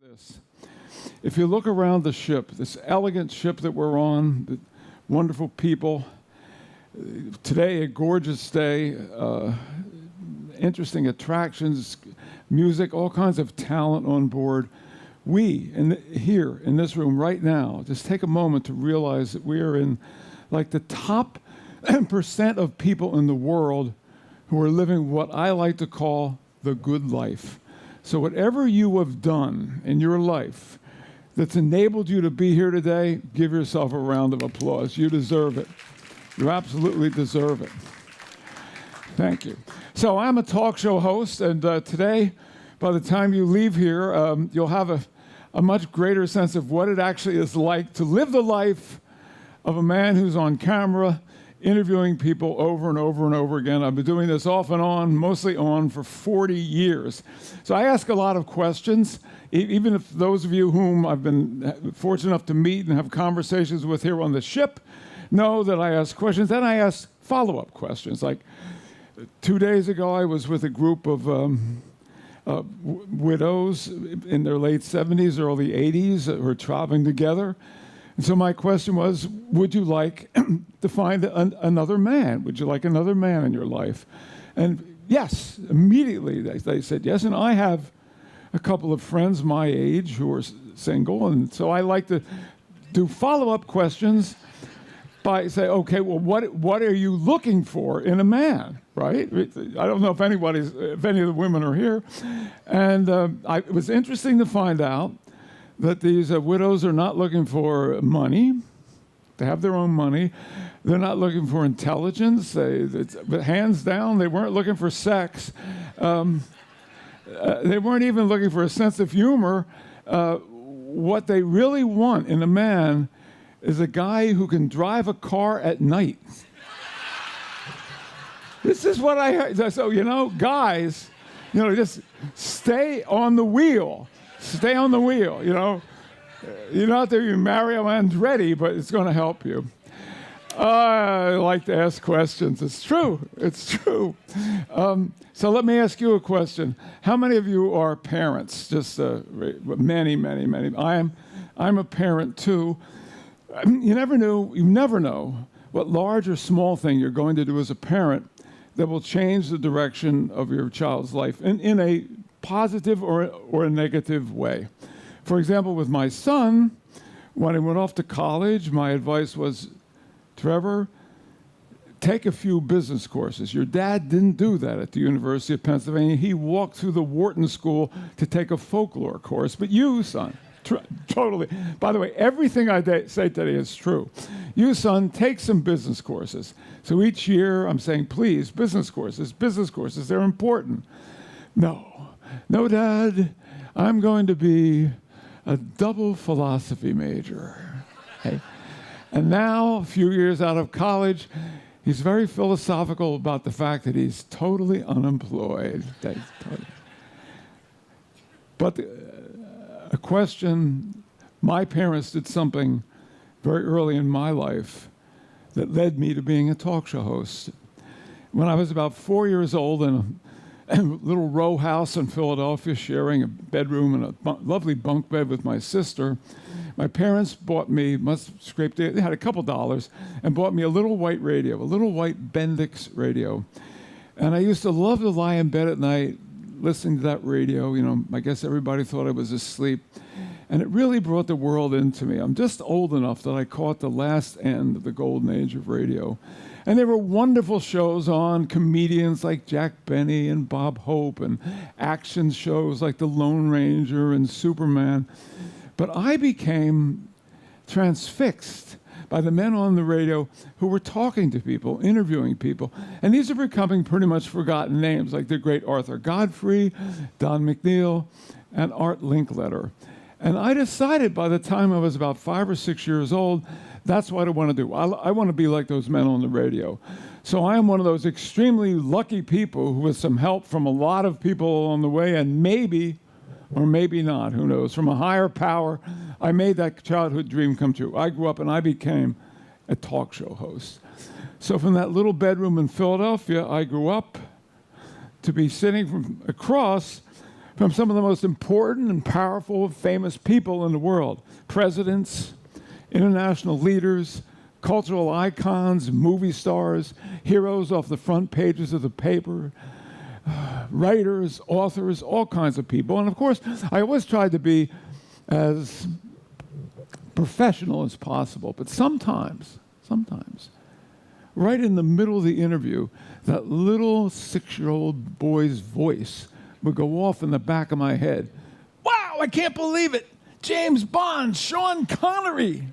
This. If you look around the ship, this elegant ship that we're on, the wonderful people, today a gorgeous day, interesting attractions, music, all kinds of talent on board. We, here in this room right now, just take a moment to realize that we are in like the top % of people in the world who are living what I like to call the good life. So whatever you have done in your life that's enabled you to be here today, give yourself a round of applause. You deserve it. You absolutely deserve it. Thank you. So I'm a talk show host, and today, by the time you leave here, you'll have a much greater sense of what it actually is like to live the life of a man who's on camera, interviewing people over and over and over again. I've been doing this off and on, mostly on, for 40 years. So I ask a lot of questions, even if those of you whom I've been fortunate enough to meet and have conversations with here on the ship know that I ask questions. Then I ask follow-up questions. Like 2 days ago, I was with a group of widows in their late 70s, early 80s who are traveling together. And so my question was, would you like to find another man? Would you like another man in your life? And yes, immediately they said yes. And I have a couple of friends my age who are single. And so I like to do follow-up questions by saying, okay, well, what are you looking for in a man, right? I don't know if any of the women are here. And it was interesting to find out that these widows are not looking for money. They have their own money. They're not looking for intelligence. But hands down, they weren't looking for sex. They weren't even looking for a sense of humor. What they really want in a man is a guy who can drive a car at night. This is what I heard. So, guys, just stay on the wheel. Stay on the wheel, You're not there, you Mario Andretti, but it's going to help you. I like to ask questions. It's true. It's true. So let me ask you a question. How many of you are parents? Just many, many, many. I'm a parent, too. You never know what large or small thing you're going to do as a parent that will change the direction of your child's life in a positive or a negative way. For example, with my son, when he went off to college, my advice was, Trevor, take a few business courses. Your dad didn't do that at the University of Pennsylvania. He walked through the Wharton School to take a folklore course. But you, son, totally. By the way, everything I say today is true. You, son, take some business courses. So each year I'm saying, please, business courses, they're important. No, Dad, I'm going to be a double philosophy major. Okay? And now, a few years out of college, he's very philosophical about the fact that he's totally unemployed. But a question, my parents did something very early in my life that led me to being a talk show host. When I was about 4 years old and a little row house in Philadelphia, sharing a bedroom and a lovely bunk bed with my sister, my parents bought me, they had a couple dollars, and bought me a little white radio, a little white Bendix radio. And I used to love to lie in bed at night listening to that radio. I guess everybody thought I was asleep. And it really brought the world into me. I'm just old enough that I caught the last end of the golden age of radio. And there were wonderful shows on, comedians like Jack Benny and Bob Hope, and action shows like The Lone Ranger and Superman. But I became transfixed by the men on the radio who were talking to people, interviewing people. And these are becoming pretty much forgotten names, like the great Arthur Godfrey, Don McNeil, and Art Linkletter. And I decided by the time I was about 5 or 6 years old, that's what I want to do. I want to be like those men on the radio. So I am one of those extremely lucky people who, with some help from a lot of people along the way, and maybe, or maybe not, who knows, from a higher power, I made that childhood dream come true. I grew up and I became a talk show host. So from that little bedroom in Philadelphia, I grew up to be sitting from across from some of the most important and powerful, famous people in the world. Presidents, international leaders, cultural icons, movie stars, heroes off the front pages of the paper, writers, authors, all kinds of people. And of course, I always tried to be as professional as possible. But sometimes, right in the middle of the interview, that little 6-year-old boy's voice would go off in the back of my head. Wow, I can't believe it! James Bond, Sean Connery!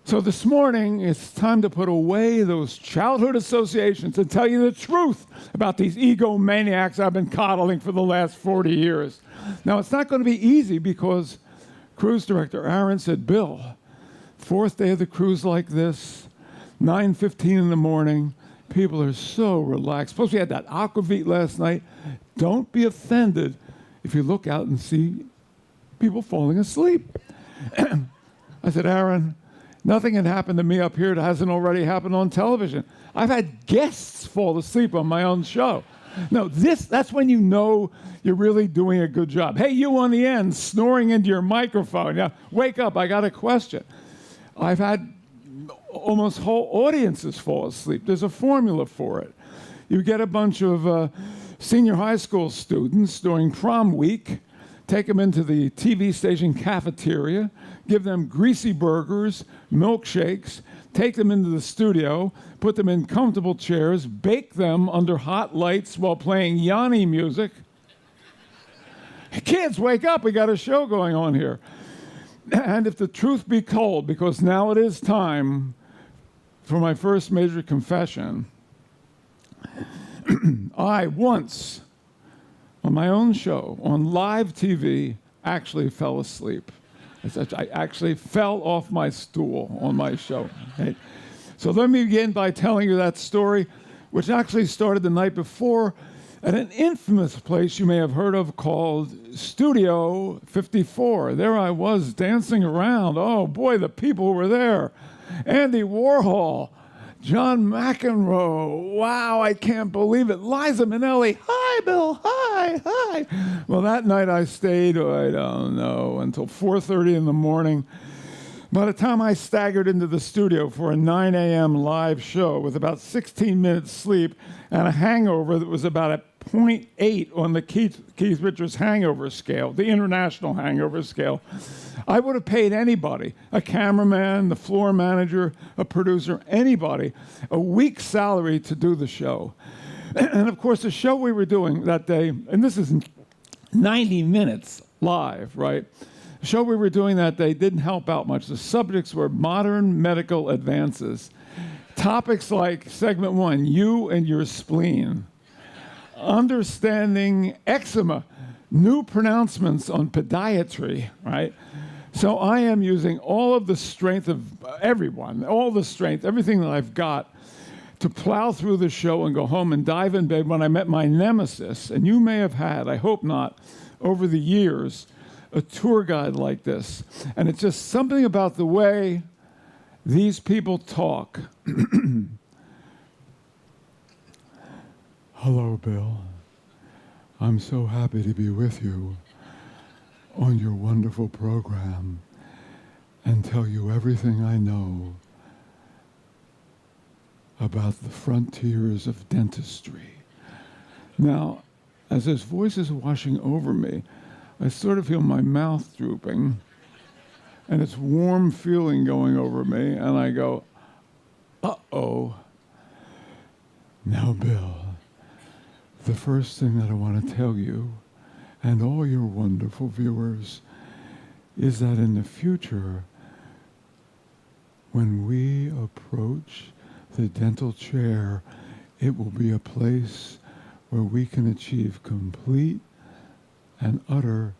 So this morning, it's time to put away those childhood associations and tell you the truth about these egomaniacs I've been coddling for the last 40 years. Now, it's not going to be easy because cruise director Aaron said, Bill, 4th day of the cruise like this, 9:15 in the morning, people are so relaxed. Plus, we had that aquavit last night. Don't be offended if you look out and see people falling asleep. I said, Aaron, nothing had happened to me up here that hasn't already happened on television. I've had guests fall asleep on my own show. No, that's when you know you're really doing a good job. Hey, you on the end, snoring into your microphone. Now, wake up, I got a question. I've had almost whole audiences fall asleep. There's a formula for it. You get a bunch of senior high school students during prom week, take them into the TV station cafeteria, give them greasy burgers, milkshakes, take them into the studio, put them in comfortable chairs, bake them under hot lights while playing Yanni music. Kids, wake up, we got a show going on here. And if the truth be told, because now it is time for my first major confession, I once, on my own show, on live TV, actually fell asleep. I actually fell off my stool on my show. Okay? So let me begin by telling you that story, which actually started the night before at an infamous place you may have heard of called Studio 54. There I was dancing around. Oh boy, the people were there. Andy Warhol, John McEnroe. Wow, I can't believe it. Liza Minnelli. Hi, Bill. Hi. Well, that night I stayed, I don't know, until 4:30 in the morning. By the time I staggered into the studio for a 9 a.m. live show with about 16 minutes sleep and a hangover that was about a 0.8 on the Keith Richards hangover scale, the international hangover scale, I would have paid anybody, a cameraman, the floor manager, a producer, anybody, a week's salary to do the show. And of course, the show we were doing that day, and this is 90 minutes live, right? The show we were doing that day didn't help out much. The subjects were modern medical advances. Topics like segment 1, you and your spleen. Understanding eczema, new pronouncements on podiatry, right? So I am using all of the strength of everyone, all the strength, everything that I've got to plow through the show and go home and dive in bed when I met my nemesis. And you may have had, I hope not, over the years, a tour guide like this. And it's just something about the way these people talk. Hello, Bill. I'm so happy to be with you on your wonderful program and tell you everything I know about the frontiers of dentistry. Now, as his voice is washing over me, I sort of feel my mouth drooping, and it's warm feeling going over me, and I go, uh-oh. Now, Bill, the first thing that I want to tell you, and all your wonderful viewers, is that in the future, when we approach the dental chair, it will be a place where we can achieve complete and utter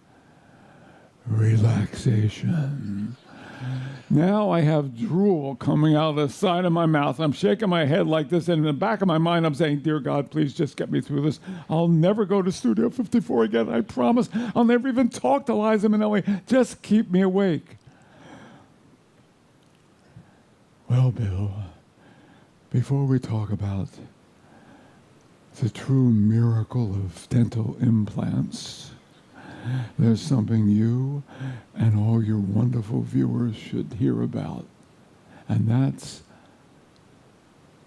relaxation. Now I have drool coming out of the side of my mouth. I'm shaking my head like this, and in the back of my mind, I'm saying, dear God, please just get me through this. I'll never go to Studio 54 again, I promise. I'll never even talk to Liza Minnelli. Just keep me awake. Well, Bill, before we talk about the true miracle of dental implants. There's something you and all your wonderful viewers should hear about, and that's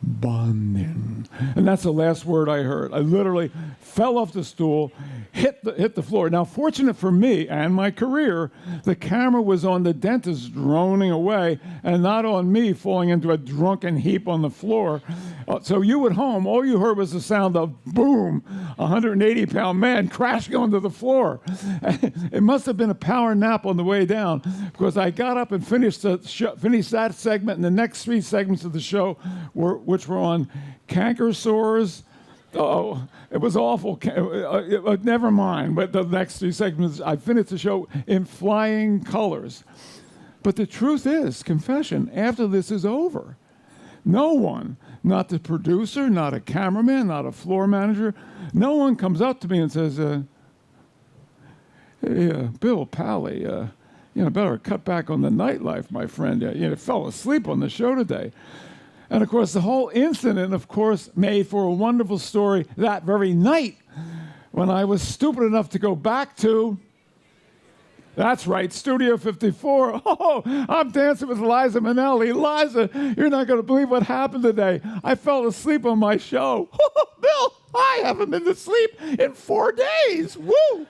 bonding. And that's the last word I heard. I literally fell off the stool, hit the floor. Now, fortunate for me and my career, the camera was on the dentist droning away and not on me falling into a drunken heap on the floor. So you at home, all you heard was the sound of boom, a 180-pound man crashing onto the floor. It must have been a power nap on the way down, because I got up and finished that segment, and the next 3 segments of the show which were on canker sores. Oh, it was awful. Never mind. But the next 3 segments, I finished the show in flying colors. But the truth is, confession, after this is over, no one, not the producer, not a cameraman, not a floor manager, no one comes up to me and says, hey, Bill, Pally, better cut back on the nightlife, my friend. Fell asleep on the show today. And, of course, the whole incident, of course, made for a wonderful story that very night when I was stupid enough to go back to, that's right, Studio 54. Oh, I'm dancing with Liza Minnelli. Liza, you're not going to believe what happened today. I fell asleep on my show. Oh, Bill, I haven't been to sleep in 4 days. Woo!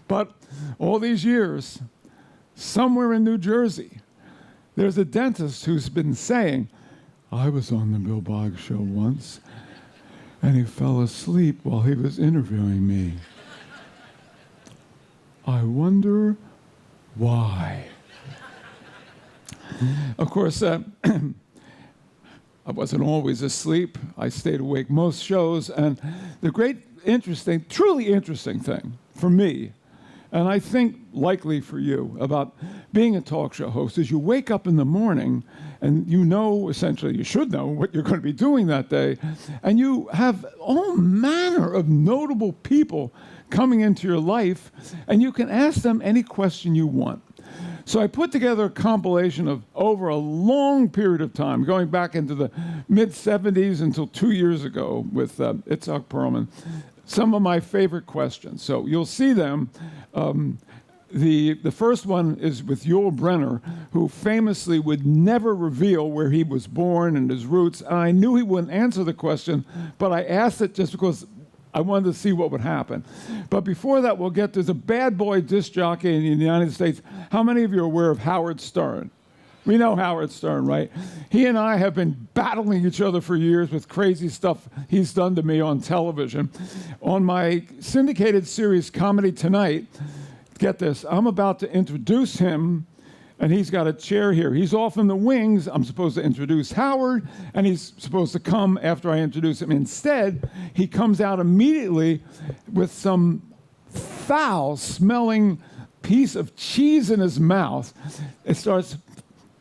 But all these years, somewhere in New Jersey, there's a dentist who's been saying, I was on the Bill Boggs show once, and he fell asleep while he was interviewing me. I wonder why. Of course, I wasn't always asleep. I stayed awake most shows, and the truly interesting thing for me, and I think likely for you, about being a talk show host is you wake up in the morning and essentially you should know what you're going to be doing that day, and you have all manner of notable people coming into your life, and you can ask them any question you want. So I put together a compilation of over a long period of time, going back into the mid-'70s until 2 years ago with Itzhak Perlman, some of my favorite questions. So you'll see them. The first one is with Yul Brynner, who famously would never reveal where he was born and his roots. And I knew he wouldn't answer the question, but I asked it just because I wanted to see what would happen. But before that, there's a bad boy disc jockey in the United States. How many of you are aware of Howard Stern? We know Howard Stern, right? He and I have been battling each other for years with crazy stuff he's done to me on television. On my syndicated series, Comedy Tonight, get this, I'm about to introduce him, and he's got a chair here. He's off in the wings. I'm supposed to introduce Howard, and he's supposed to come after I introduce him. Instead, he comes out immediately with some foul-smelling piece of cheese in his mouth. It starts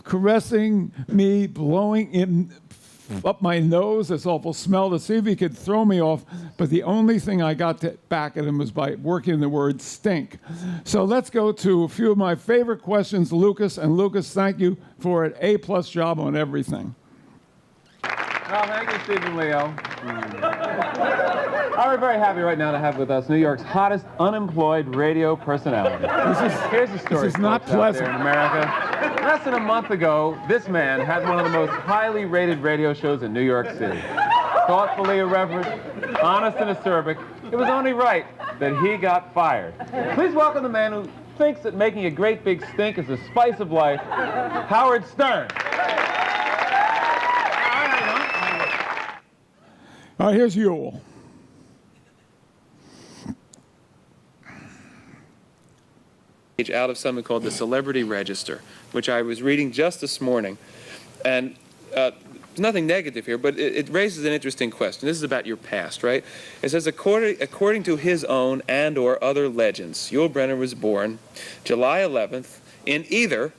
caressing me, blowing up my nose, this awful smell, to see if he could throw me off. But the only thing I got back at him was by working the word stink. So let's go to a few of my favorite questions, Lucas. And Lucas, thank you for an A+ job on everything. Well, thank you, Stephen Leo. We're very happy right now to have with us New York's hottest unemployed radio personality. Here's the story. This is not pleasant. Out there in America. Less than a month ago, this man had one of the most highly rated radio shows in New York City. Thoughtfully irreverent, honest and acerbic, it was only right that he got fired. Please welcome the man who thinks that making a great big stink is the spice of life, Howard Stern. All right, here's Yul. Out of something called the Celebrity Register, which I was reading just this morning. And there's nothing negative here, but it raises an interesting question. This is about your past, right? It says, according to his own and or other legends, Yul Brynner was born July 11th in either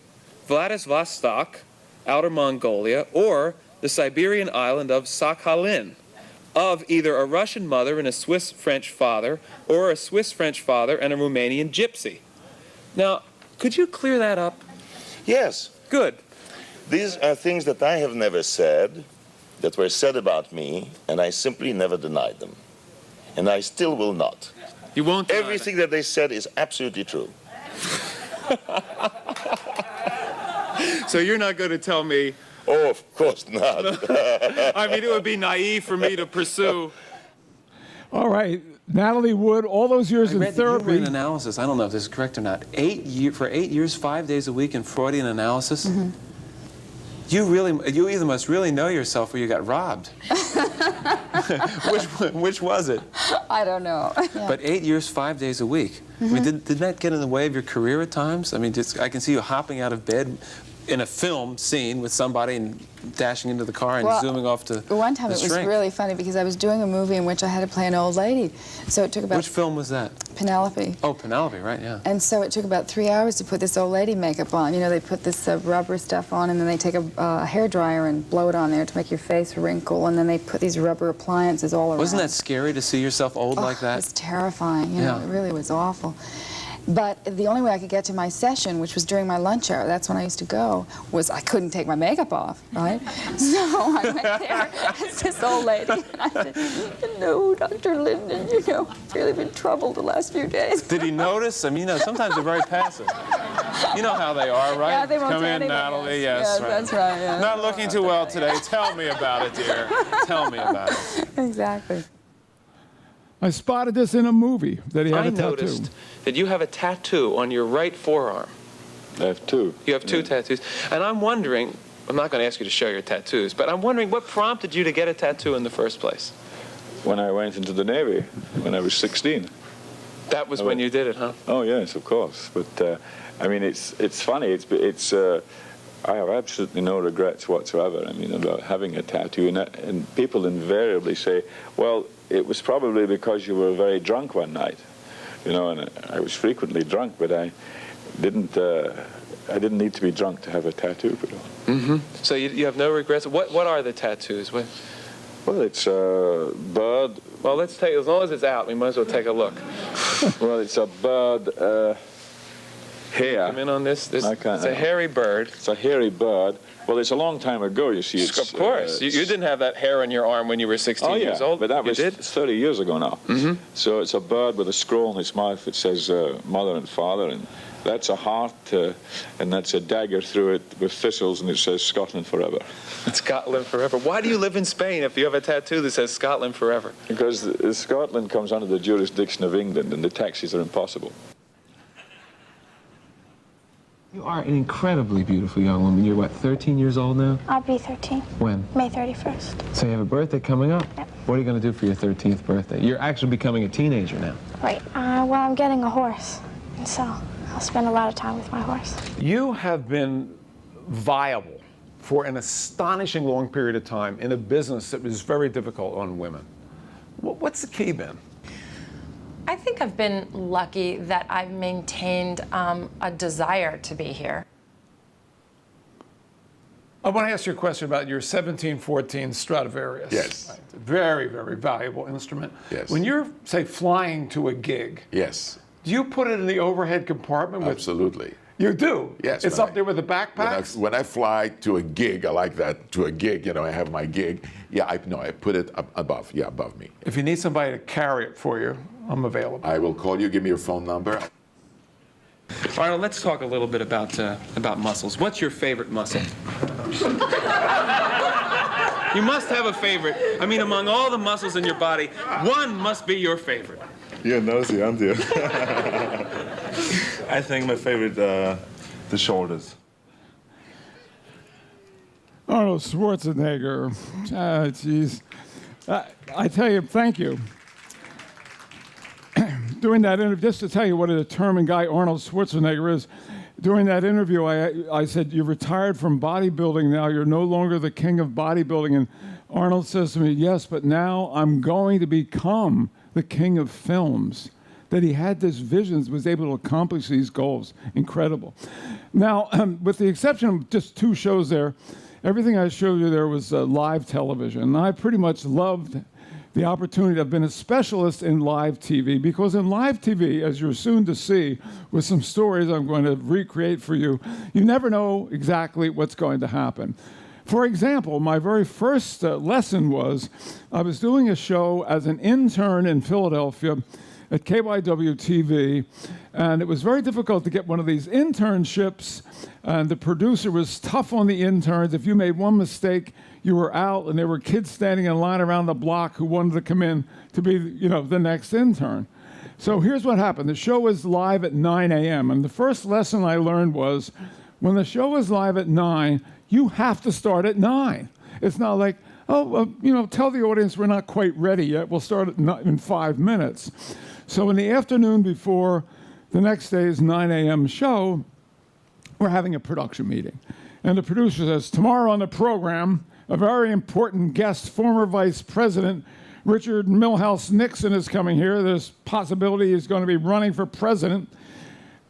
Vladivostok, Outer Mongolia, or the Siberian island of Sakhalin, of either a Russian mother and a Swiss-French father, or a Swiss-French father and a Romanian gypsy. Now, could you clear that up? Yes. Good. These are things that I have never said. that were said about me, and I simply never denied them. And I still will not. You won't deny Everything that they said is absolutely true. So you're not going to tell me... Oh, of course not. I mean, it would be naive for me to pursue... All right, Natalie Wood, all those years in You therapy. read an analysis, I don't know if this is correct or not, for 8 years, 5 days a week in Freudian analysis? Mm-hmm. You either must really know yourself or you got robbed. which was it? I don't know. Yeah. But 8 years, 5 days a week. I mean, did that get in the way of your career at times? I mean, I can see you hopping out of bed in a film scene with somebody and dashing into the car and zooming off to one time it was really funny because I was doing a movie in which I had to play an old lady. So it took about... Which film was that? Penelope. Oh, Penelope, right, yeah. And so it took about 3 hours to put this old lady makeup on. You know, they put this rubber stuff on, and then they take a hairdryer and blow it on there to make your face wrinkle, and then they put these rubber appliances all around. Wasn't that scary to see yourself old like that? It was terrifying. You know, it really was awful. But the only way I could get to my session, which was during my lunch hour, that's when I used to go, was I couldn't take my makeup off, right? So I went there as this old lady, and I said, "No, Dr. Linden, you know, I've really been troubled the last few days." Did he notice? I mean, you know, sometimes they're very passive. You know how they are, right? Yeah, they won't Come say in, anything. Natalie, Yes, yes, right. that's right, yeah. Not looking too well today. Tell me about it, dear. Tell me about it. Exactly. I spotted this in a movie that he had I a tattoo. noticed that you have a tattoo on your right forearm. I have two. You have two tattoos. And I'm wondering, I'm not going to ask you to show your tattoos, but I'm wondering what prompted you to get a tattoo in the first place? When I went into the Navy, when I was 16. That was when you did it, huh? Oh, yes, of course. But, I mean, it's funny. I have absolutely no regrets whatsoever, I mean, about having a tattoo. And people invariably say, well, it was probably because you were very drunk one night. You know, and I was frequently drunk, but I didn't need to be drunk to have a tattoo put on. Mm-hmm. So you have no regrets? What are the tattoos? What? Well, it's a bird. Well, let's take, as long as it's out, we might as well take a look. Well, it's a bird hair. Come in on this. It's can't. a hairy bird. It's a hairy bird. Well, it's a long time ago, you see. Of course. You didn't have that hair on your arm when you were 16 years old. But that was did? 30 years ago now. Mm-hmm. So it's a bird with a scroll in its mouth that says mother and father, and that's a heart, and that's a dagger through it with thistles, and it says Scotland forever. Scotland forever. Why do you live in Spain if you have a tattoo that says Scotland forever? Because Scotland comes under the jurisdiction of England, and the taxis are impossible. You are an incredibly beautiful young woman. You're, what, 13 years old now? I'll be 13. When? May 31st. So you have a birthday coming up? Yep. What are you going to do for your 13th birthday? You're actually becoming a teenager now. Right. Well, I'm getting a horse, and so I'll spend a lot of time with my horse. You have been viable for an astonishing long period of time in a business that was very difficult on women. What's the key been? I think I've been lucky that I've maintained a desire to be here. I want to ask you a question about your 1714 Stradivarius. Yes. Right. Very, very valuable instrument. Yes. When you're, say, flying to a gig, Yes. do you put it in the overhead compartment? Absolutely. You do? Yes. It's up there with the backpacks? When I fly to a gig, I like that. To a gig, you know, I have my gig. Yeah, I put it above. Yeah, above me. If you need somebody to carry it for you, I'm available. I will call you. Give me your phone number. Arnold, let's talk a little bit about muscles. What's your favorite muscle? You must have a favorite. I mean, among all the muscles in your body, one must be your favorite. You're nosy, aren't you? I think my favorite, the shoulders. Arnold Schwarzenegger. Jeez. I tell you, thank you. During that interview, just to tell you what a determined guy Arnold Schwarzenegger is, during that interview, I said, "You've retired from bodybuilding now. You're no longer the king of bodybuilding." And Arnold says to me, "Yes, but now I'm going to become the king of films." That he had this vision, was able to accomplish these goals. Incredible. Now, with the exception of just 2 shows there, everything I showed you there was live television. And I pretty much loved the opportunity. I've been a specialist in live TV because in live TV, as you're soon to see, with some stories I'm going to recreate for you, you never know exactly what's going to happen. For example, my very first lesson was I was doing a show as an intern in Philadelphia at KYW-TV, and it was very difficult to get one of these internships, and the producer was tough on the interns. If you made one mistake, you were out, and there were kids standing in line around the block who wanted to come in to be, the next intern. So here's what happened. The show was live at 9 a.m., and the first lesson I learned was when the show is live at 9, you have to start at 9. It's not like, tell the audience we're not quite ready yet. We'll start in 5 minutes. So in the afternoon before the next day's 9 a.m. show, we're having a production meeting. And the producer says, tomorrow on the program, a very important guest, former Vice President Richard Milhouse Nixon is coming here. There's possibility he's going to be running for president.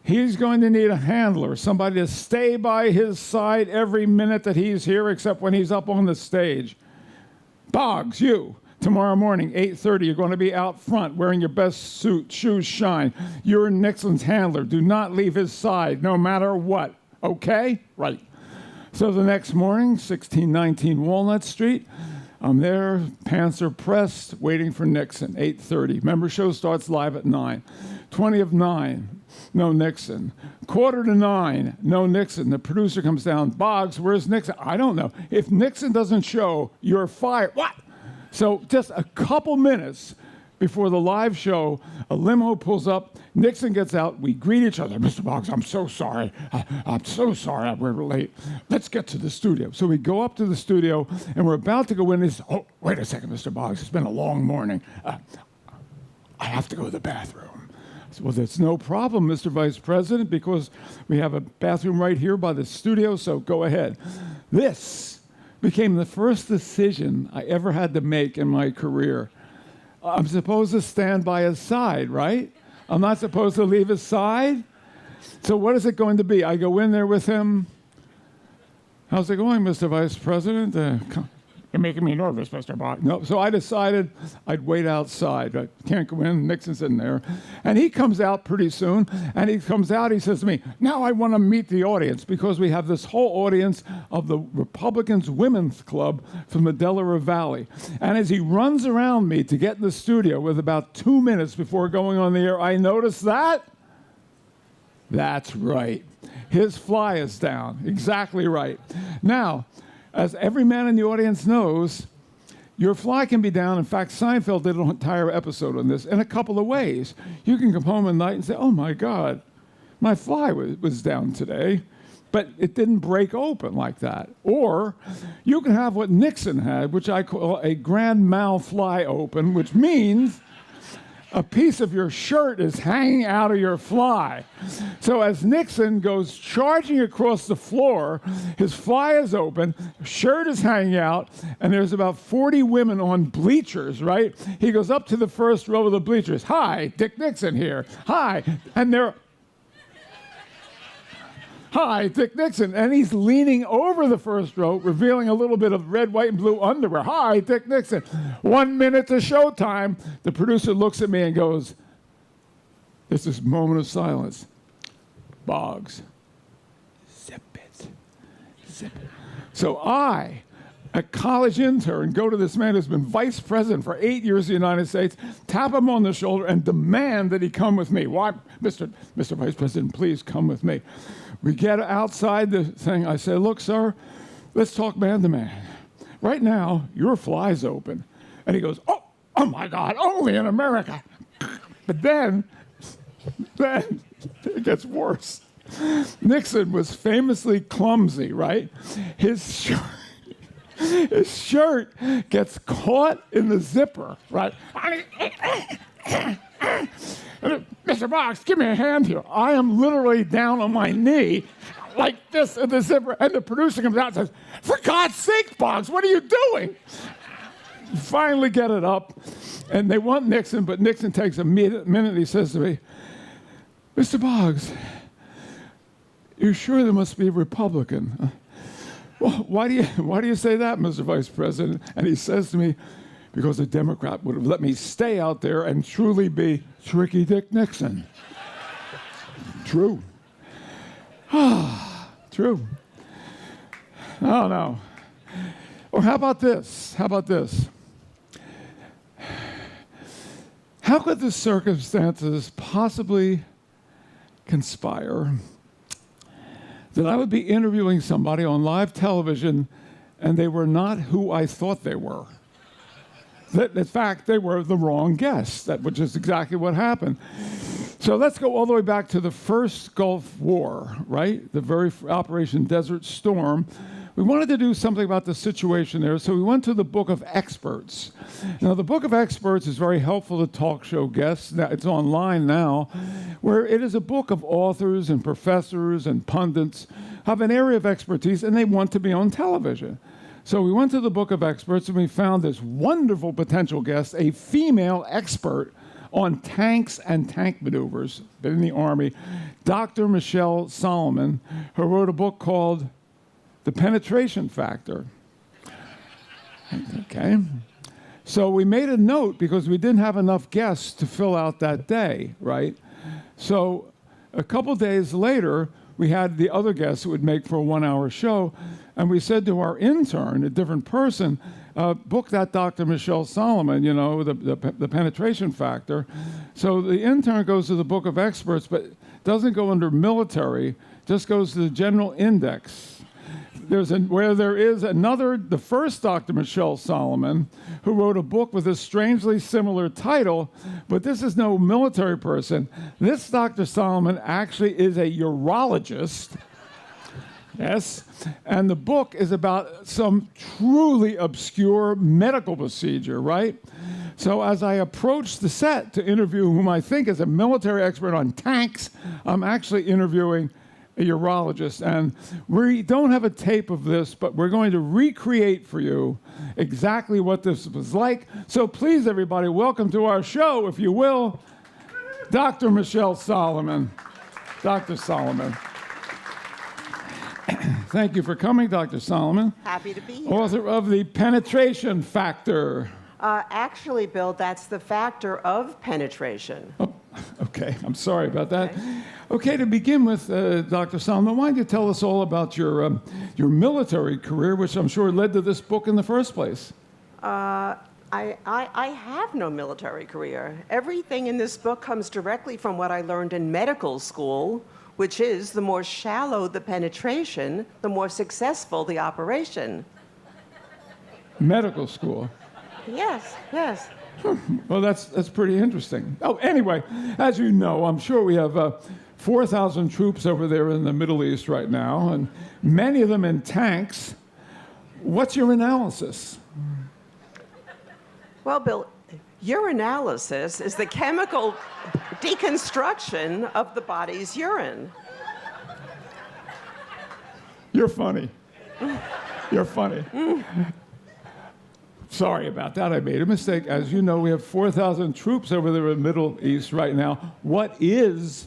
He's going to need a handler, somebody to stay by his side every minute that he's here, except when he's up on the stage. Boggs, you. Tomorrow morning, 8:30, you're going to be out front wearing your best suit, shoes shine. You're Nixon's handler. Do not leave his side, no matter what. Okay? Right. So the next morning, 1619 Walnut Street, I'm there, pants are pressed, waiting for Nixon, 8:30. Remember, show starts live at 9. 20 of 9, no Nixon. 8:45, no Nixon. The producer comes down, Boggs, where's Nixon? I don't know. If Nixon doesn't show, you're fired. What? So just a couple minutes before the live show, a limo pulls up, Nixon gets out, we greet each other. Mr. Boggs, I'm so sorry. I'm so sorry we're late. Let's get to the studio. So we go up to the studio, and we're about to go in. Oh, wait a second, Mr. Boggs. It's been a long morning. I have to go to the bathroom. So, well, that's no problem, Mr. Vice President, because we have a bathroom right here by the studio, so go ahead. This became the first decision I ever had to make in my career. I'm supposed to stand by his side, right? I'm not supposed to leave his side? So what is it going to be? I go in there with him. How's it going, Mr. Vice President? You're making me nervous, Mr. Boggs. No, so I decided I'd wait outside. I can't go in. Nixon's in there. And he comes out pretty soon, and he comes out, he says to me, now I want to meet the audience, because we have this whole audience of the Republicans Women's Club from the Delaware Valley. And as he runs around me to get in the studio with about 2 minutes before going on the air, I notice that. That's right. His fly is down. Exactly right. Now, as every man in the audience knows, your fly can be down. In fact, Seinfeld did an entire episode on this in a couple of ways. You can come home at night and say, oh my God, my fly was down today, but it didn't break open like that. Or you can have what Nixon had, which I call a grand mal fly open, which means a piece of your shirt is hanging out of your fly. So as Nixon goes charging across the floor, his fly is open, shirt is hanging out, and there's about 40 women on bleachers, right? He goes up to the first row of the bleachers. Hi, Dick Nixon here. Hi. And they're, hi, Dick Nixon. And he's leaning over the first row, revealing a little bit of red, white, and blue underwear. Hi, Dick Nixon. 1 minute to showtime. The producer looks at me and goes, there's this moment of silence. Boggs, zip it, zip it. So I, a college intern, go to this man who's been vice president for 8 years in the United States, tap him on the shoulder, and demand that he come with me. Why, Mr. Vice President, please come with me. We get outside the thing. I say, look, sir, let's talk man to man. Right now, your fly's open. And he goes, oh my God, only in America. But then it gets worse. Nixon was famously clumsy, right? His shirt gets caught in the zipper, right? Mr. Boggs, give me a hand here. I am literally down on my knee like this in the zipper, and the producer comes out and says, for God's sake, Boggs, what are you doing? Finally get it up, and they want Nixon, but Nixon takes a minute and he says to me, Mr. Boggs, you're sure there must be a Republican? Well, why do you say that, Mr. Vice President? And he says to me, because a Democrat would have let me stay out there and truly be Tricky Dick Nixon. True. True. Oh, no. Or how about this? How about this? How could the circumstances possibly conspire that I would be interviewing somebody on live television and they were not who I thought they were? That, in fact, they were the wrong guest, which is exactly what happened. So let's go all the way back to the first Gulf War, right? The very Operation Desert Storm. We wanted to do something about the situation there, so we went to the Book of Experts. Now, the Book of Experts is very helpful to talk show guests. It's online now, where it is a book of authors and professors and pundits who have an area of expertise, and they want to be on television. So we went to the Book of Experts, and we found this wonderful potential guest, a female expert on tanks and tank maneuvers, been in the Army, Dr. Michelle Solomon, who wrote a book called The Penetration Factor. Okay. So we made a note because we didn't have enough guests to fill out that day, right? So a couple days later, we had the other guests who would make for a 1-hour show, and we said to our intern, a different person, book that Dr. Michelle Solomon, you know, the penetration factor. So the intern goes to the Book of Experts, but doesn't go under military, just goes to the general index. Where there is another, the first Dr. Michelle Solomon, who wrote a book with a strangely similar title, but this is no military person. This Dr. Solomon actually is a urologist. Yes, and the book is about some truly obscure medical procedure, right? So as I approach the set to interview whom I think is a military expert on tanks, I'm actually interviewing a urologist. And we don't have a tape of this, but we're going to recreate for you exactly what this was like. So please, everybody, welcome to our show, if you will, Dr. Michelle Solomon. Dr. Solomon. Thank you for coming, Dr. Solomon. Happy to be here. Author of The Penetration Factor. Actually, Bill, that's the factor of penetration. Oh, okay, I'm sorry about that. Okay, to begin with, Dr. Solomon, why don't you tell us all about your military career, which I'm sure led to this book in the first place? I have no military career. Everything in this book comes directly from what I learned in medical school, which is the more shallow the penetration, the more successful the operation. Medical school? Yes, yes. Well, that's pretty interesting. Oh, anyway, as you know, I'm sure we have 4,000 troops over there in the Middle East right now, and many of them in tanks. What's your analysis? Well, Bill, urinalysis is the chemical deconstruction of the body's urine. You're funny. You're funny. Sorry about that. I made a mistake. As you know, we have 4,000 troops over there in the Middle East right now. What is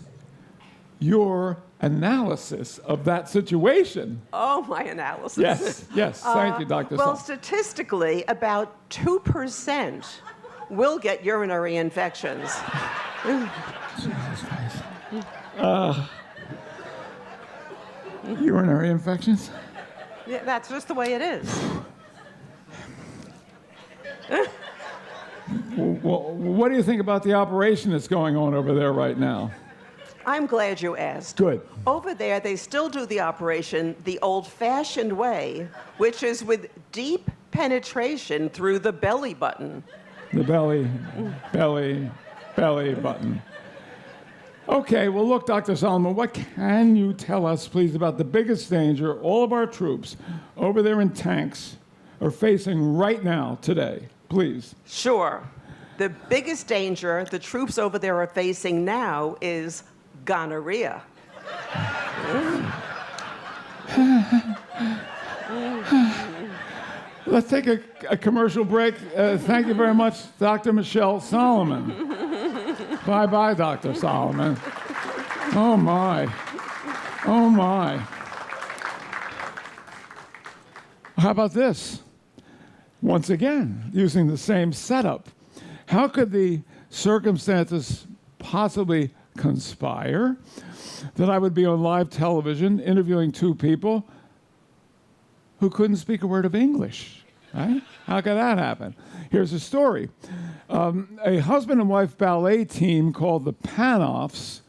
your analysis of that situation? Oh, my analysis. Yes, yes. Thank you, Dr. Well, Solomon. statistically, about 2% will get urinary infections. Urinary infections? Yeah, that's just the way it is. Well, what do you think about the operation that's going on over there right now? I'm glad you asked. Good. Over there, they still do the operation the old-fashioned way, which is with deep penetration through the belly button. The belly button. Okay, well, look, Dr. Solomon, what can you tell us, please, about the biggest danger all of our troops over there in tanks are facing right now, today? Please. Sure. The biggest danger the troops over there are facing now is gonorrhea. Let's take a commercial break. Thank you very much, Dr. Michelle Solomon. Bye-bye, Dr. Solomon. Oh, my. Oh, my. How about this? Once again, using the same setup. How could the circumstances possibly conspire that I would be on live television interviewing two people who couldn't speak a word of English? Right? How could that happen? Here's a story. A husband and wife ballet team called the Panoffs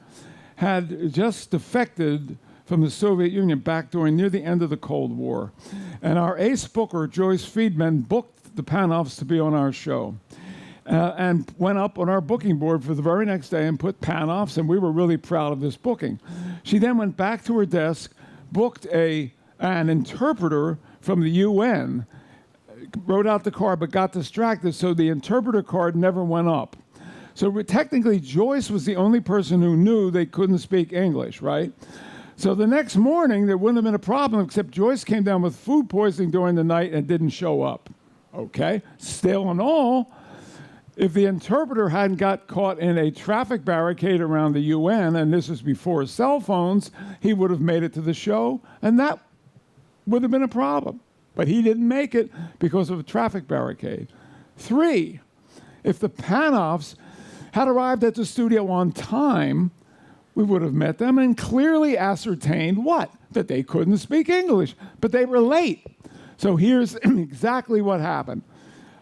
had just defected from the Soviet Union back during near the end of the Cold War. And our ace booker, Joyce Friedman, booked the Panoffs to be on our show. And went up on our booking board for the very next day and put Panoffs, and we were really proud of this booking. She then went back to her desk, booked an interpreter from the UN, wrote out the card, but got distracted, so the interpreter card never went up. So technically, Joyce was the only person who knew they couldn't speak English, right? So the next morning, there wouldn't have been a problem, except Joyce came down with food poisoning during the night and didn't show up. Okay? Still in all, if the interpreter hadn't got caught in a traffic barricade around the UN, and this was before cell phones, he would have made it to the show, and that would have been a problem. But he didn't make it because of a traffic barricade. 3, if the Panoffs had arrived at the studio on time, we would have met them and clearly ascertained what? That they couldn't speak English, but they were late. So here's exactly what happened.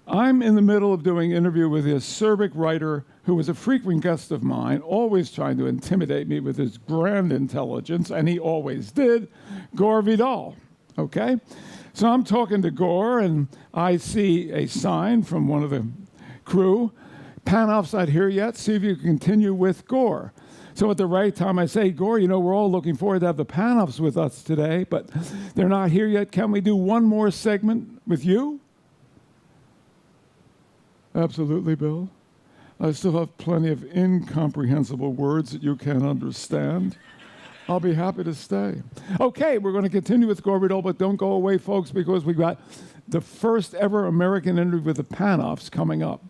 I'm in the middle of doing an interview with a Serbic writer who was a frequent guest of mine, always trying to intimidate me with his grand intelligence, and he always did, Gore Vidal, okay? So I'm talking to Gore, and I see a sign from one of the crew, Panoffs not here yet, see if you can continue with Gore. So at the right time, I say, Gore, you know, we're all looking forward to have the Panoffs with us today, but they're not here yet. Can we do one more segment with you? Absolutely, Bill. I still have plenty of incomprehensible words that you can't understand. I'll be happy to stay. Okay, we're going to continue with Gore Vidal, but don't go away, folks, because we've got the first ever American interview with the Panoffs coming up.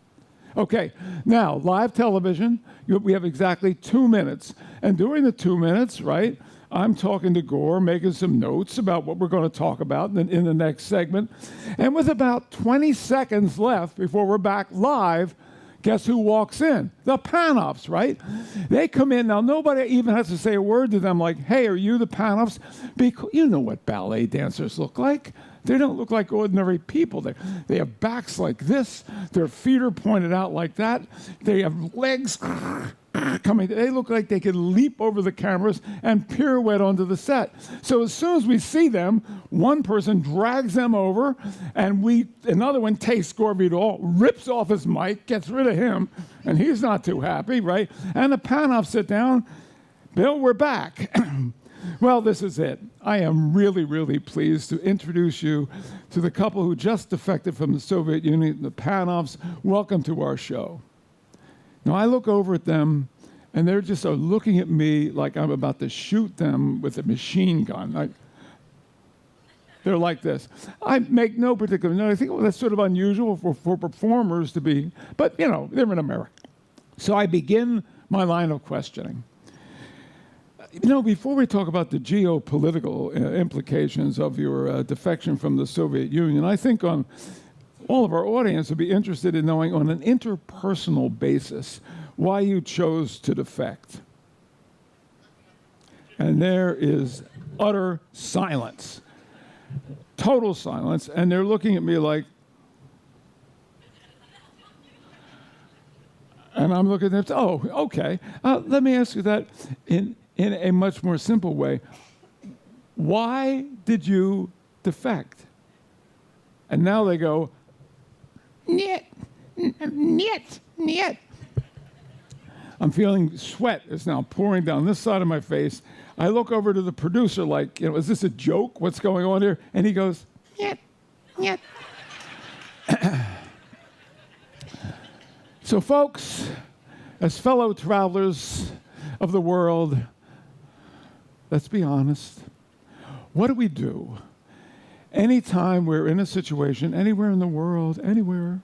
Okay, now, live television, we have exactly 2 minutes. And during the 2 minutes, right, I'm talking to Gore, making some notes about what we're going to talk about in the next segment. And with about 20 seconds left before we're back live, guess who walks in? The Panoffs, right? They come in. Now, nobody even has to say a word to them like, hey, are you the Panoffs? Because you know what ballet dancers look like. They don't look like ordinary people. They have backs like this. Their feet are pointed out like that. They have legs coming. They look like they could leap over the cameras and pirouette onto the set. So as soon as we see them, one person drags them over, and another one takes Gore Vidal, rips off his mic, gets rid of him, and he's not too happy, right? And the Panoffs sit down. Bill, we're back. Well, this is it. I am really, really pleased to introduce you to the couple who just defected from the Soviet Union, the Panoffs. Welcome to our show. Now, I look over at them, and they're just looking at me like I'm about to shoot them with a machine gun. They're like this. I make no particular note. I think that's sort of unusual for performers to be, but, you know, they're in America. So I begin my line of questioning. You know, before we talk about the geopolitical implications of your defection from the Soviet Union, I think all of our audience would be interested in knowing on an interpersonal basis why you chose to defect. And there is utter silence, total silence, and they're looking at me like, and I'm looking at them, oh, okay. Let me ask you that in a much more simple way. Why did you defect? And now they go, niet, niet, niet. I'm feeling sweat is now pouring down this side of my face. I look over to the producer like, you know, is this a joke? What's going on here? And he goes, niet, niet. So folks, as fellow travelers of the world, let's be honest. What do we do anytime we're in a situation, anywhere in the world, anywhere,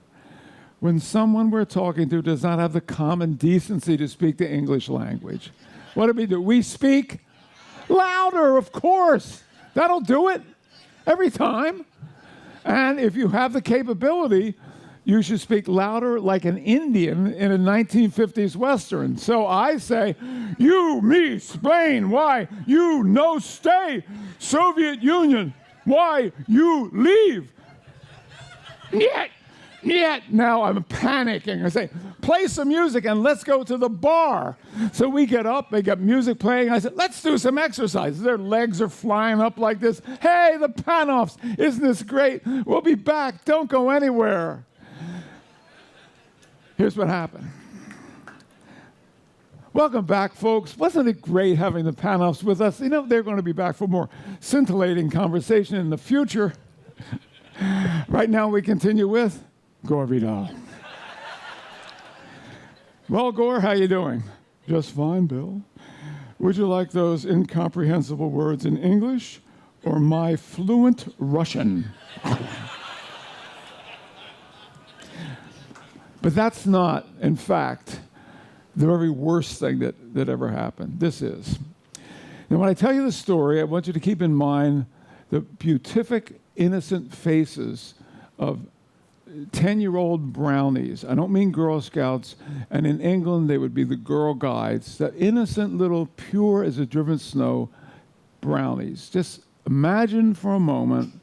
when someone we're talking to does not have the common decency to speak the English language? What do? We speak louder, of course. That'll do it every time. And if you have the capability, you should speak louder like an Indian in a 1950s Western. So I say, you, me, Spain, why you no stay, Soviet Union, why you leave. Yet now I'm panicking. I say, play some music and let's go to the bar. So we get up, they got music playing. I said, let's do some exercise. Their legs are flying up like this. Hey, the Panoffs, isn't this great? We'll be back. Don't go anywhere. Here's what happened. Welcome back, folks. Wasn't it great having the Panoffs with us? You know, they're going to be back for more scintillating conversation in the future. Right now, we continue with Gore Vidal. Well, Gore, how you doing? Just fine, Bill. Would you like those incomprehensible words in English or my fluent Russian? But that's not, in fact, the very worst thing that ever happened. This is. Now, when I tell you the story, I want you to keep in mind the beatific, innocent faces of 10-year-old brownies. I don't mean Girl Scouts. And in England, they would be the Girl Guides. The innocent little, pure as a driven snow brownies. Just imagine for a moment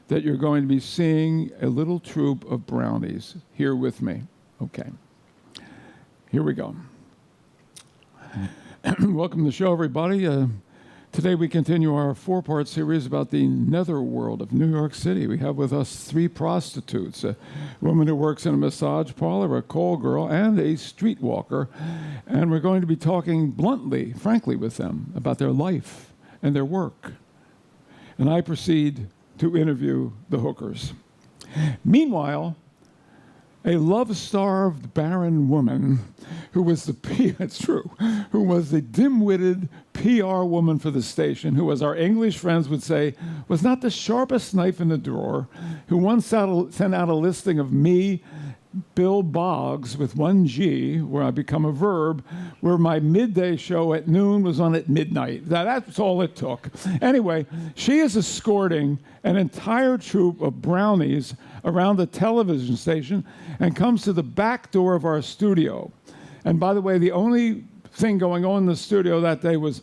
that you're going to be seeing a little troop of brownies here with me. Okay. Here we go. Welcome to the show, everybody. Today we continue our 4-part series about the netherworld of New York City. We have with us 3 prostitutes, a woman who works in a massage parlor, a call girl, and a streetwalker. And we're going to be talking bluntly, frankly, with them about their life and their work. And I proceed to interview the hookers. Meanwhile, a love-starved barren woman who was who was the dim-witted PR woman for the station, who, as our English friends would say, was not the sharpest knife in the drawer, who once sent out a listing of me, Bill Boggs, with 1 G, where I become a verb, where my midday show at noon was on at midnight. That's all it took. Anyway, she is escorting an entire troop of brownies around the television station and comes to the back door of our studio. And by the way, the only thing going on in the studio that day was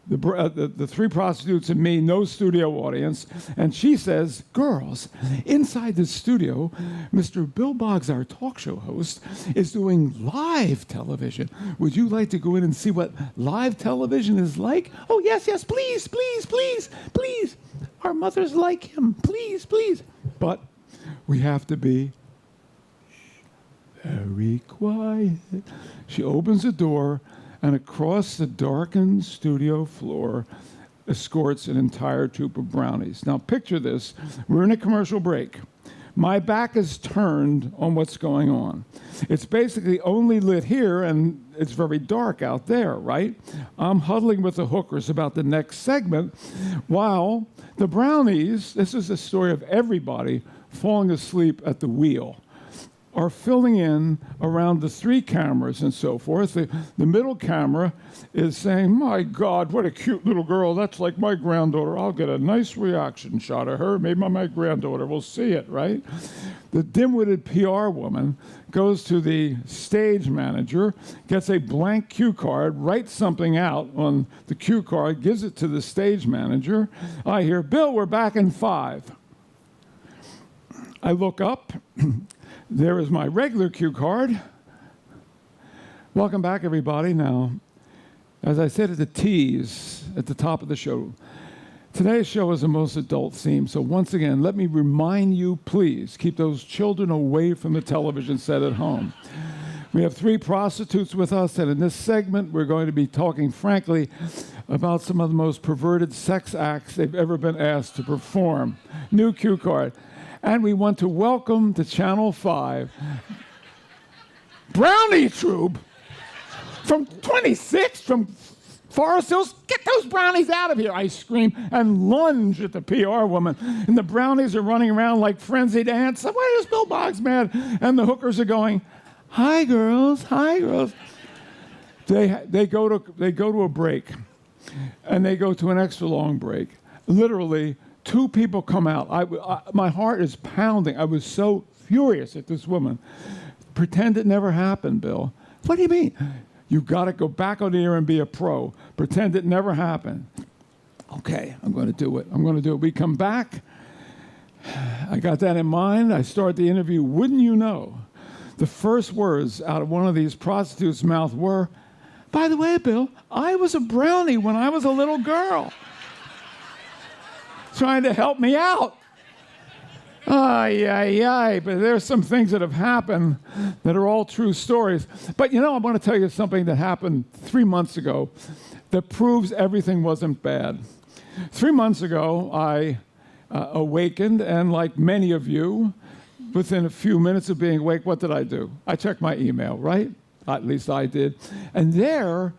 the 3 prostitutes and me, no studio audience. And she says, girls, inside the studio, Mr. Bill Boggs, our talk show host, is doing live television. Would you like to go in and see what live television is like? Oh, yes, please, please, please, please. Our mothers like him. Please, please. But we have to be very quiet. She opens the door, and across the darkened studio floor escorts an entire troop of brownies. Now picture this. We're in a commercial break. My back is turned on what's going on. It's basically only lit here, and it's very dark out there, right? I'm huddling with the hookers about the next segment, while the brownies, this is the story of everybody falling asleep at the wheel, are filling in around the 3 cameras and so forth. The middle camera is saying, my God, what a cute little girl. That's like my granddaughter. I'll get a nice reaction shot of her. Maybe my granddaughter will see it, right? The dim-witted PR woman goes to the stage manager, gets a blank cue card, writes something out on the cue card, gives it to the stage manager. I hear, Bill, we're back in 5. I look up. There is my regular cue card. Welcome back, everybody. Now, as I said at the tease at the top of the show, today's show is the most adult theme. So once again, let me remind you, please, keep those children away from the television set at home. We have 3 prostitutes with us, and in this segment, we're going to be talking, frankly, about some of the most perverted sex acts they've ever been asked to perform. New cue card. And we want to welcome to Channel 5 Brownie Troop from 26, from Forest Hills. Get those brownies out of here, I scream and lunge at the PR woman. And the brownies are running around like frenzied ants. Why is Bill Boggs mad? And the hookers are going, hi, girls, hi, girls. They go to a break, and they go to an extra long break. Literally, 2 people come out. My heart is pounding. I was so furious at this woman. Pretend it never happened, Bill. What do you mean? You've got to go back on the air and be a pro. Pretend it never happened. Okay, I'm going to do it. We come back, I got that in mind. I start the interview. Wouldn't you know, the first words out of one of these prostitutes' mouth were, "By the way, Bill, I was a brownie when I was a little girl." Trying to help me out. But there's some things that have happened that are all true stories. But I want to tell you something that happened 3 months ago that proves everything wasn't bad. 3 months ago, I awakened, and like many of you, within a few minutes of being awake, what did I do? I checked my email, right? At least I did. And there,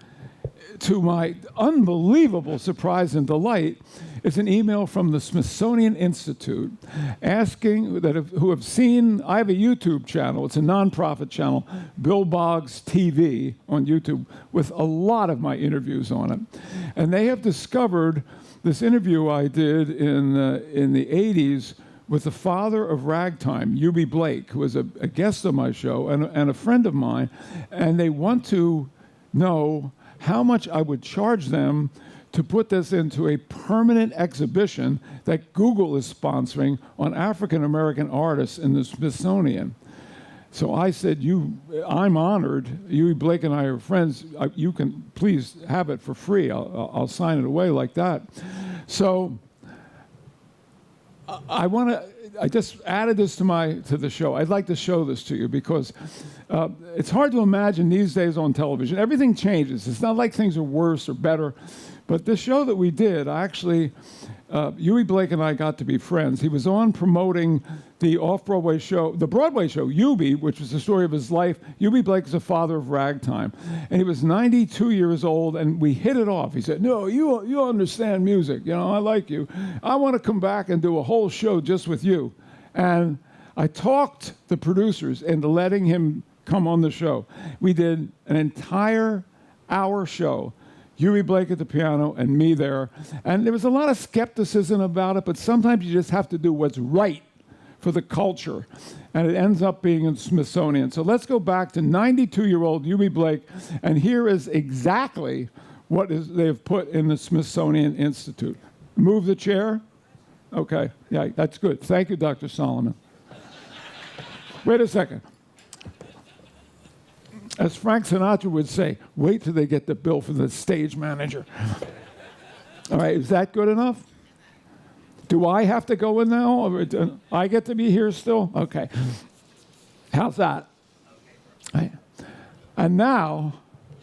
to my unbelievable surprise and delight, is an email from the Smithsonian Institute asking who have seen, I have a YouTube channel, it's a nonprofit channel, Bill Boggs TV on YouTube, with a lot of my interviews on it. And they have discovered this interview I did in the 80s with the father of ragtime, Eubie Blake, who was a guest on my show and a friend of mine, and they want to know how much I would charge them to put this into a permanent exhibition that Google is sponsoring on African-American artists in the Smithsonian. So I said, I'm honored. Eubie Blake and I are friends. You can please have it for free. I'll sign it away like that. So I just added this to the show. I'd like to show this to you because it's hard to imagine these days on television. Everything changes. It's not like things are worse or better. But this show that we did, Eubie Blake and I got to be friends. He was on promoting the off-Broadway show, the Broadway show, Eubie, which was the story of his life. Eubie Blake is the father of ragtime. And he was 92 years old, and we hit it off. He said, "No, you understand music. I like you. I want to come back and do a whole show just with you." And I talked the producers into letting him come on the show. We did an entire hour show. Eubie Blake at the piano and me there. And there was a lot of skepticism about it, but sometimes you just have to do what's right for the culture. And it ends up being in Smithsonian. So let's go back to 92-year-old Eubie Blake, and here is exactly what they've put in the Smithsonian Institute. Move the chair. Okay, yeah, that's good. Thank you, Dr. Solomon. Wait a second. As Frank Sinatra would say, wait till they get the bill from the stage manager. All right, is that good enough? Do I have to go in now? Or I get to be here still? Okay. How's that? Right. And now,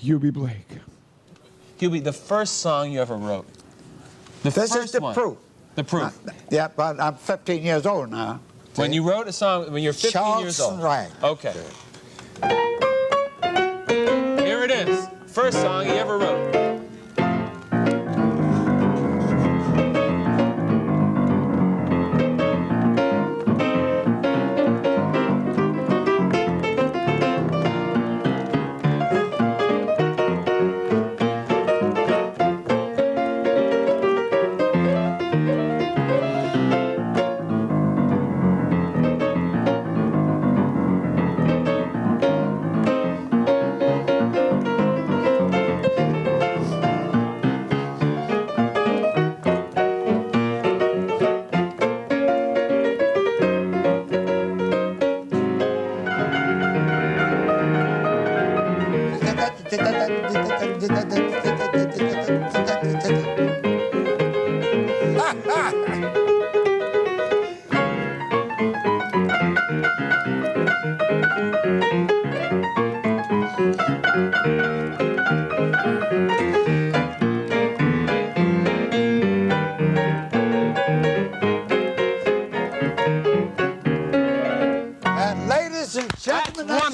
Eubie Blake. Eubie, the first song you ever wrote. This is the proof. The proof. Yeah, but I'm 15 years old now. When you wrote a song, when you're 15 years old. Right. Okay. Here it is. First song he ever wrote.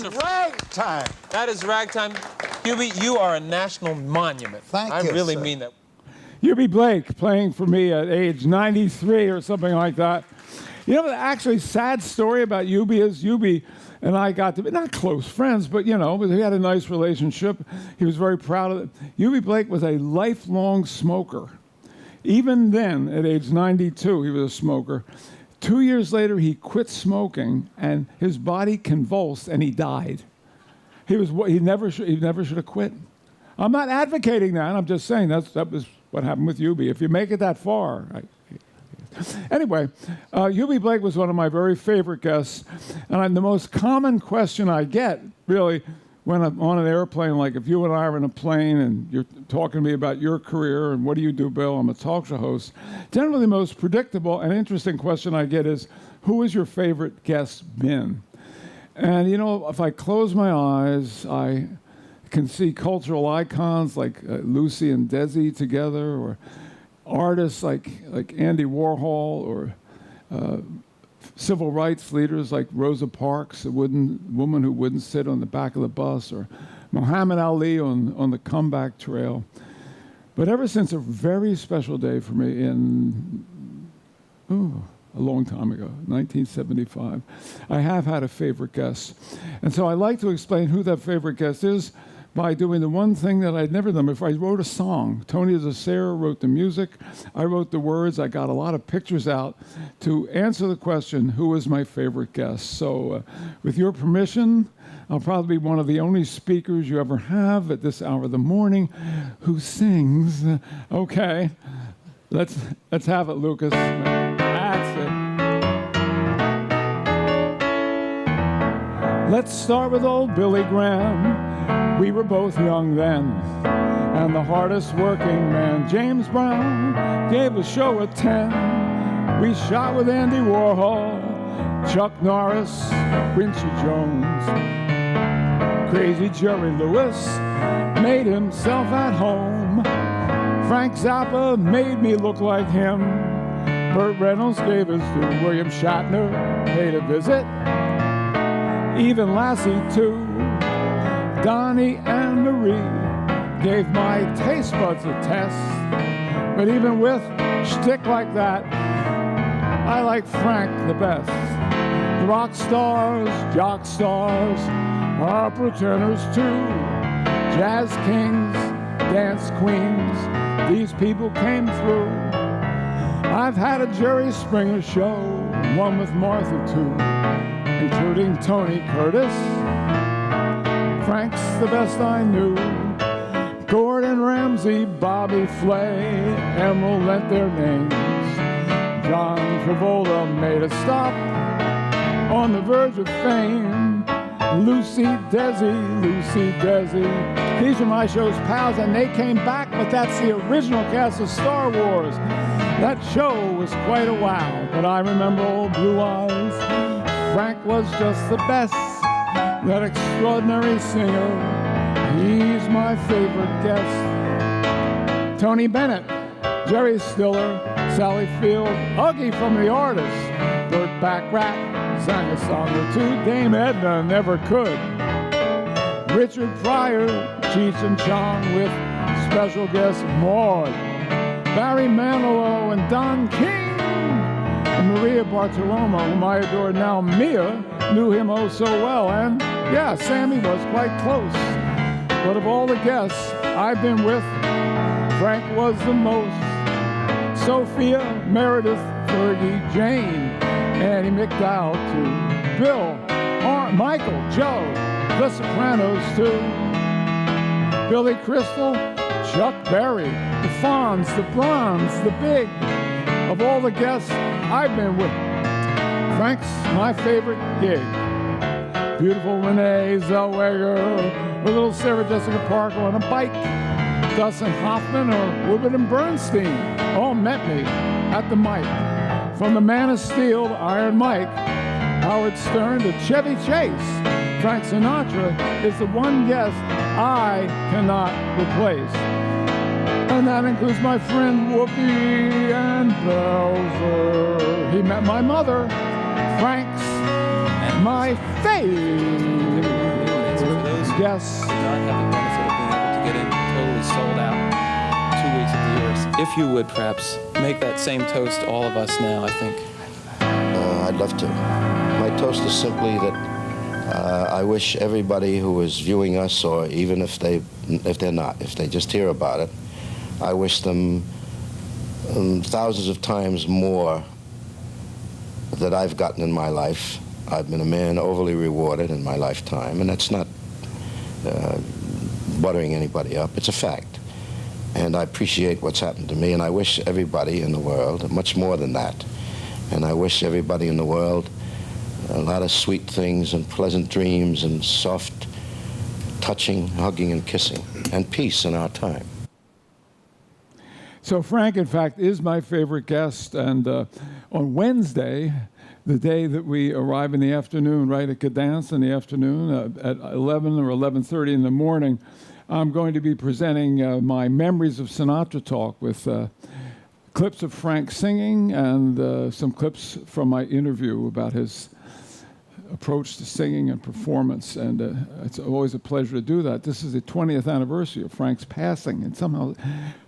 Ragtime. That is ragtime. Eubie, you are a national monument. Thank you, I really sir. mean that. Eubie Blake playing for me at age 93 or something like that. You know, the actually sad story about Eubie is Eubie and I got to be not close friends, but we had a nice relationship. He was very proud of it. Eubie Blake was a lifelong smoker. Even then, at age 92, he was a smoker. 2 years later, he quit smoking, and his body convulsed, and he died. He never should have quit. I'm not advocating that. I'm just saying that was what happened with Eubie. If you make it that far, Anyway, Hubie Blake was one of my very favorite guests, and the most common question I get, really, when I'm on an airplane, like if you and I are in a plane and you're talking to me about your career and what do you do, Bill? I'm a talk show host. Generally, the most predictable and interesting question I get is, who is your favorite guest been? And, you know, if I close my eyes, I can see cultural icons like Lucy and Desi together, or artists like Andy Warhol, or civil rights leaders like Rosa Parks, a woman who wouldn't sit on the back of the bus, or Muhammad Ali on the comeback trail. But ever since a very special day for me a long time ago, 1975, I have had a favorite guest. And so I like to explain who that favorite guest is by doing the one thing that I'd never done before. I wrote a song. Tony Zacera wrote the music. I wrote the words. I got a lot of pictures out to answer the question, who is my favorite guest? So with your permission, I'll probably be one of the only speakers you ever have at this hour of the morning who sings. Okay, let's have it, Lucas. That's it. Let's start with old Billy Graham. We were both young then, and the hardest working man, James Brown, gave the show a 10. We shot with Andy Warhol, Chuck Norris, Quincy Jones. Crazy Jerry Lewis made himself at home. Frank Zappa made me look like him. Burt Reynolds gave us to William Shatner, paid a visit. Even Lassie, too. Donnie and Marie gave my taste buds a test. But even with shtick like that, I like Frank the best. Rock stars, jock stars, opera tenors too. Jazz kings, dance queens, these people came through. I've had a Jerry Springer show, one with Martha too, including Tony Curtis. Frank's the best I knew. Gordon Ramsay, Bobby Flay, Emerald lent their names. John Travolta made a stop on the verge of fame. Lucy Desi. These are my show's pals, and they came back, but that's the original cast of Star Wars. That show was quite a wow, but I remember old Blue Eyes. Frank was just the best. That extraordinary singer, he's my favorite guest. Tony Bennett, Jerry Stiller, Sally Field, Huggy from The Artists, Burt Bacharach sang a song or two, Dame Edna never could. Richard Pryor, Cheech and Chong with special guest Maud. Barry Manilow and Don King. And Maria Bartiromo, whom I adore now, Mia, knew him oh so well, and yeah, Sammy was quite close. But of all the guests I've been with, Frank was the most. Sophia, Meredith, Fergie, Jane, Annie McDowell too. Bill, Michael, Joe, The Sopranos too. Billy Crystal, Chuck Berry, the Fonz, the Bronze, the Big. Of all the guests I've been with, Frank's my favorite gig. Beautiful Renee Zellweger, with little Sarah Jessica Parker on a bike. Dustin Hoffman or Woodward and Bernstein all met me at the mic. From the Man of Steel to Iron Mike, Howard Stern to Chevy Chase, Frank Sinatra is the one guest I cannot replace. And that includes my friend Whoopi and Belzer. He met my mother. Frank's my favorite guest. Did not have the benefit of being able to get in totally sold out 2 weeks at the Yours. If you would perhaps make that same toast to all of us now, I think. I'd love to. My toast is simply that I wish everybody who is viewing us, or even if they just hear about it, I wish them thousands of times more that I've gotten in my life. I've been a man overly rewarded in my lifetime, and that's not buttering anybody up. It's a fact. And I appreciate what's happened to me, and I wish everybody in the world much more than that. And I wish everybody in the world a lot of sweet things and pleasant dreams and soft touching, hugging, and kissing, and peace in our time. So Frank, in fact, is my favorite guest, and on Wednesday, the day that we arrive in the afternoon, right at Cadence in the afternoon, at 11 or 11:30 in the morning, I'm going to be presenting my Memories of Sinatra talk with clips of Frank singing and some clips from my interview about his approach to singing and performance, and it's always a pleasure to do that. This is the 20th anniversary of Frank's passing, and somehow,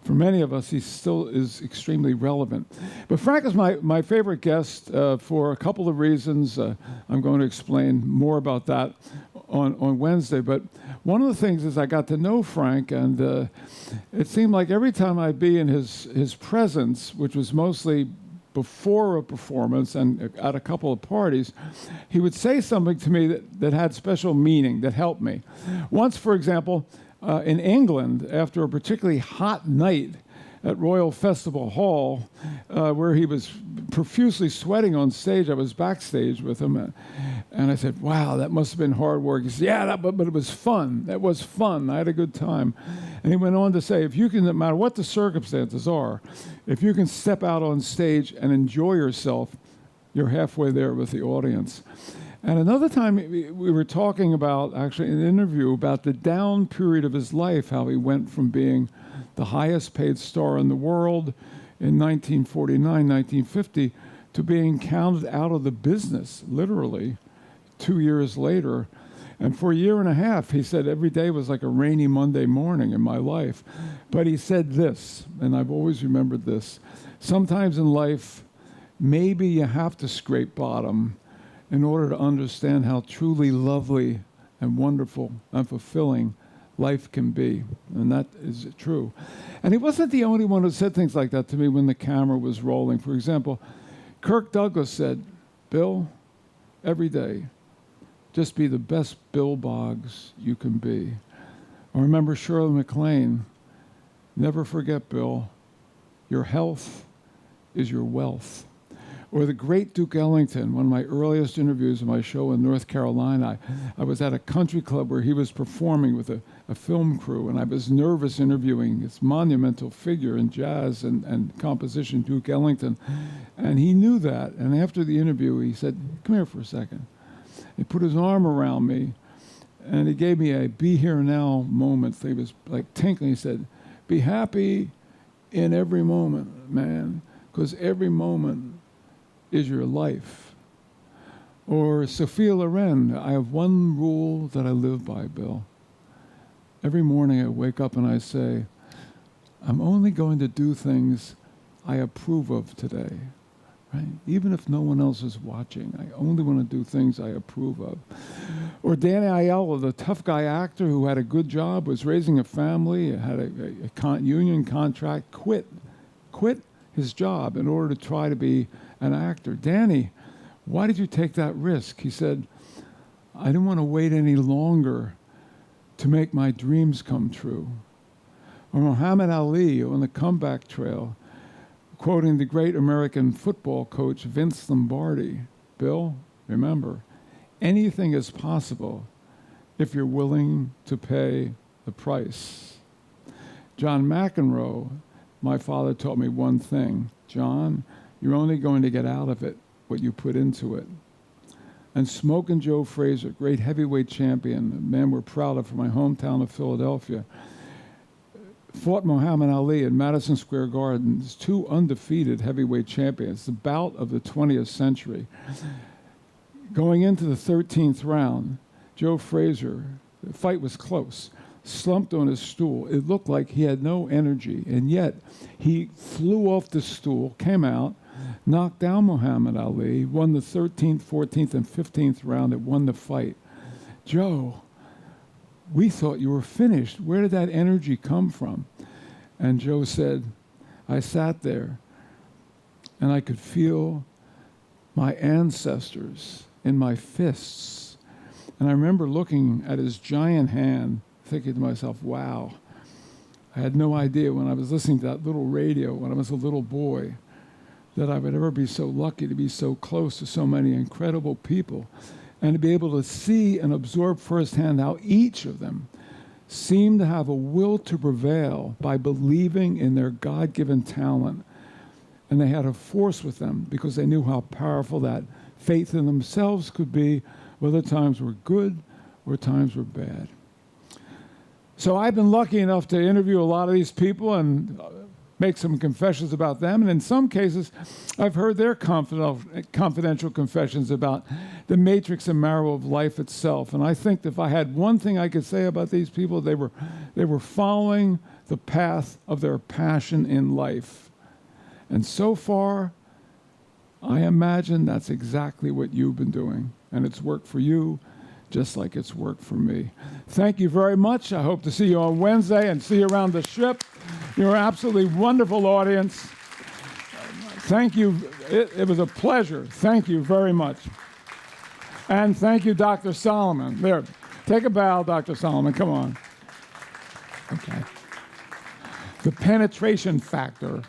for many of us, he still is extremely relevant. But Frank is my favorite guest for a couple of reasons. I'm going to explain more about that on Wednesday, but one of the things is I got to know Frank, and it seemed like every time I'd be in his presence, which was mostly before a performance and at a couple of parties, he would say something to me that had special meaning, that helped me. Once, for example, in England, after a particularly hot night at Royal Festival Hall, where he was profusely sweating on stage, I was backstage with him, and I said, "Wow, that must have been hard work." He said, "Yeah, but it was fun. That was fun. I had a good time." And he went on to say, if you can, no matter what the circumstances are, if you can step out on stage and enjoy yourself, you're halfway there with the audience. And another time we were talking about, actually in an interview, about the down period of his life, how he went from being the highest paid star in the world in 1949, 1950, to being counted out of the business, literally, 2 years later. And for a year and a half, he said every day was like a rainy Monday morning in my life. But he said this, and I've always remembered this: sometimes in life, maybe you have to scrape bottom in order to understand how truly lovely and wonderful and fulfilling life can be. And that is true. And he wasn't the only one who said things like that to me when the camera was rolling. For example, Kirk Douglas said, "Bill, every day, just be the best Bill Boggs you can be." I remember Shirley MacLaine, "Never forget, Bill, your health is your wealth." Or the great Duke Ellington, one of my earliest interviews of my show in North Carolina. I was at a country club where he was performing with a film crew, and I was nervous interviewing this monumental figure in jazz and composition, Duke Ellington. And he knew that, and after the interview, he said, "Come here for a second." He put his arm around me, and he gave me a be here now moment. He was like tinkling. He said, "Be happy in every moment, man, because every moment is your life." Or Sophia Loren, "I have one rule that I live by, Bill. Every morning I wake up and I say, I'm only going to do things I approve of today." Right? Even if no one else is watching, I only want to do things I approve of. Or Danny Aiello, the tough guy actor who had a good job, was raising a family, had a union contract, quit his job in order to try to be an actor. "Danny, why did you take that risk?" He said, "I didn't want to wait any longer to make my dreams come true." Or Muhammad Ali on the comeback trail, quoting the great American football coach Vince Lombardi, "Bill, remember, anything is possible if you're willing to pay the price." John McEnroe, my father taught me one thing: "John, you're only going to get out of it what you put into it." And Smokin' Joe Frazier, great heavyweight champion, a man we're proud of from my hometown of Philadelphia, fought Muhammad Ali in Madison Square Garden, two undefeated heavyweight champions, the bout of the 20th century. Going into the 13th round, Joe Frazier, the fight was close, slumped on his stool. It looked like he had no energy, and yet he flew off the stool, came out, knocked down Muhammad Ali, won the 13th, 14th, and 15th round, and won the fight. "Joe, we thought you were finished. Where did that energy come from?" And Joe said, "I sat there, and I could feel my ancestors in my fists. And I remember looking at his giant hand, thinking to myself, wow, I had no idea when I was listening to that little radio when I was a little boy that I would ever be so lucky to be so close to so many incredible people and to be able to see and absorb firsthand how each of them seemed to have a will to prevail by believing in their God-given talent. And they had a force with them because they knew how powerful that faith in themselves could be, whether times were good or times were bad. So I've been lucky enough to interview a lot of these people and make some confessions about them. And in some cases, I've heard their confidential confessions about the matrix and marrow of life itself. And I think that if I had one thing I could say about these people, they were following the path of their passion in life. And so far, I imagine that's exactly what you've been doing. And it's worked for you just like it's worked for me. Thank you very much. I hope to see you on Wednesday and see you around the ship. You're an absolutely wonderful audience. Thank you. It was a pleasure. Thank you very much. And thank you, Dr. Solomon. There, take a bow, Dr. Solomon. Come on. Okay. The penetration factor.